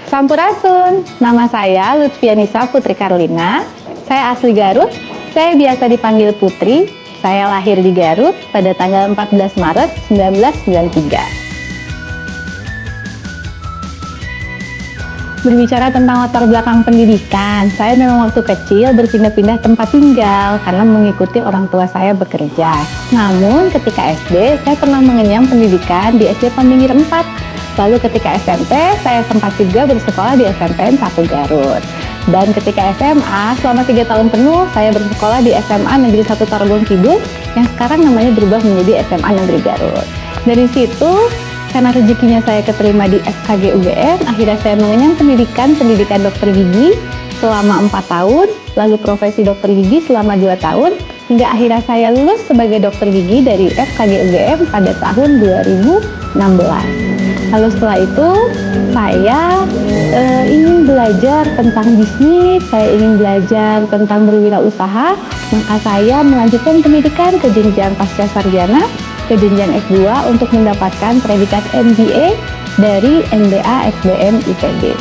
Sampurasun, nama saya Lutfianisa Putri Karlina. Saya asli Garut, saya biasa dipanggil Putri. Saya lahir di Garut pada tanggal 14 Maret 1993. Berbicara tentang latar belakang pendidikan, saya memang waktu kecil berpindah-pindah tempat tinggal karena mengikuti orang tua saya bekerja. Namun ketika SD, saya pernah mengenyam pendidikan di SD Pamingir 4. Lalu ketika SMP, saya sempat juga bersekolah di SMPN 1 Garut. Dan ketika SMA, selama 3 tahun penuh, saya bersekolah di SMA Negeri 1 Tarogong Kidul, yang sekarang namanya berubah menjadi SMA Negeri Garut. Dari situ, karena rezekinya saya keterima di FKG UGM, akhirnya saya mengenyam pendidikan dokter gigi selama 4 tahun, lalu profesi dokter gigi selama 2 tahun, hingga akhirnya saya lulus sebagai dokter gigi dari FKG UGM pada tahun 2016. Lalu setelah itu, saya ingin belajar tentang bisnis, saya ingin belajar tentang berwirausaha, maka saya melanjutkan pendidikan ke jenjang pascasarjana, ke jenjang S2 untuk mendapatkan predikat MBA dari MBA SBM ITB.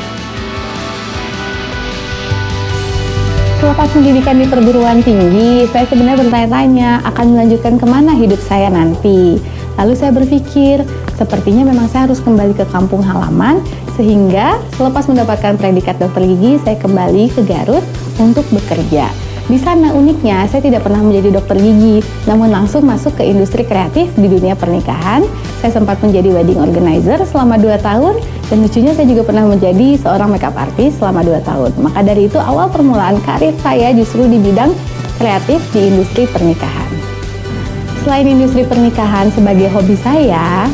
Selepas pendidikan di perguruan tinggi, saya sebenarnya bertanya-tanya akan melanjutkan kemana hidup saya nanti. Lalu saya berpikir, sepertinya memang saya harus kembali ke kampung halaman, sehingga selepas mendapatkan predikat dokter gigi, saya kembali ke Garut untuk bekerja. Di sana uniknya, saya tidak pernah menjadi dokter gigi, namun langsung masuk ke industri kreatif di dunia pernikahan. Saya sempat menjadi wedding organizer selama 2 tahun, dan lucunya saya juga pernah menjadi seorang makeup artist selama 2 tahun. Maka dari itu, awal permulaan karir saya justru di bidang kreatif di industri pernikahan. Selain industri pernikahan sebagai hobi saya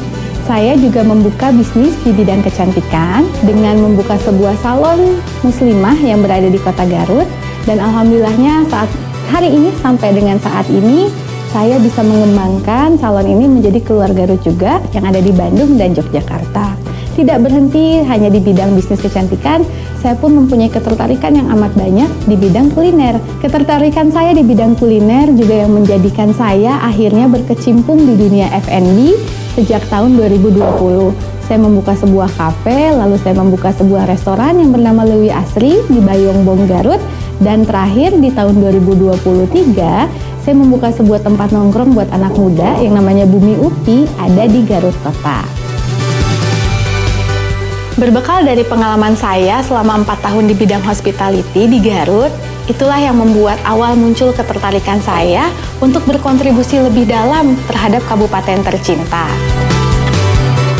juga membuka bisnis di bidang kecantikan dengan membuka sebuah salon muslimah yang berada di kota Garut. Dan alhamdulillahnya saat hari ini sampai dengan saat ini saya bisa mengembangkan salon ini menjadi keluar Garut juga yang ada di Bandung dan Yogyakarta. Tidak berhenti hanya di bidang bisnis kecantikan, saya pun mempunyai ketertarikan yang amat banyak di bidang kuliner. Ketertarikan saya di bidang kuliner juga yang menjadikan saya akhirnya berkecimpung di dunia F&B sejak tahun 2020. Saya membuka sebuah kafe, lalu saya membuka sebuah restoran yang bernama Lewi Asri di Bayongbong, Garut. Dan terakhir di tahun 2023, saya membuka sebuah tempat nongkrong buat anak muda yang namanya Bumi Upi ada di Garut Kota. Berbekal dari pengalaman saya selama 4 tahun di bidang hospitality di Garut, itulah yang membuat awal muncul ketertarikan saya untuk berkontribusi lebih dalam terhadap kabupaten tercinta.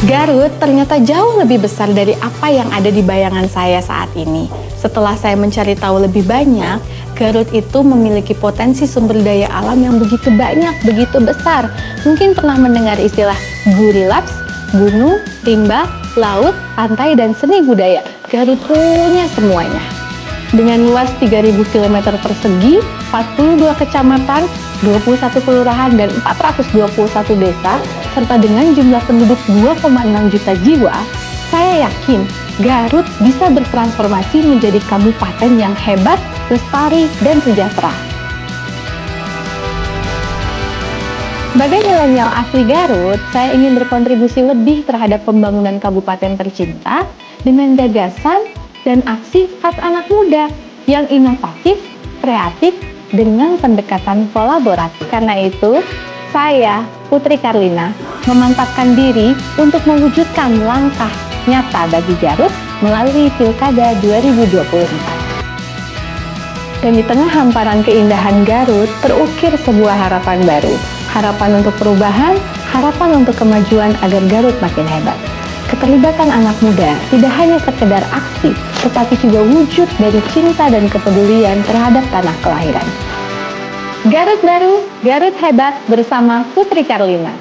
Garut ternyata jauh lebih besar dari apa yang ada di bayangan saya saat ini. Setelah saya mencari tahu lebih banyak, Garut itu memiliki potensi sumber daya alam yang begitu banyak, begitu besar. Mungkin pernah mendengar istilah Gurilaps, gunung, rimba, laut, pantai, dan seni budaya. Garut punya semuanya. Dengan luas 3.000 km persegi, 42 kecamatan, 21 kelurahan, dan 421 desa, serta dengan jumlah penduduk 2,6 juta jiwa, saya yakin Garut bisa bertransformasi menjadi kabupaten yang hebat, lestari, dan sejahtera. Sebagai milenial asli Garut, saya ingin berkontribusi lebih terhadap pembangunan kabupaten tercinta dengan gagasan dan aksi khas anak muda yang inovatif, kreatif, dengan pendekatan kolaboratif. Karena itu, saya, Putri Karlina, memantapkan diri untuk mewujudkan langkah nyata bagi Garut melalui Pilkada 2024. Dan di tengah hamparan keindahan Garut, terukir sebuah harapan baru. Harapan untuk perubahan, harapan untuk kemajuan agar Garut makin hebat. Keterlibatan anak muda tidak hanya sekedar aksi, tetapi juga wujud dari cinta dan kepedulian terhadap tanah kelahiran. Garut baru, Garut hebat bersama Putri Karlina.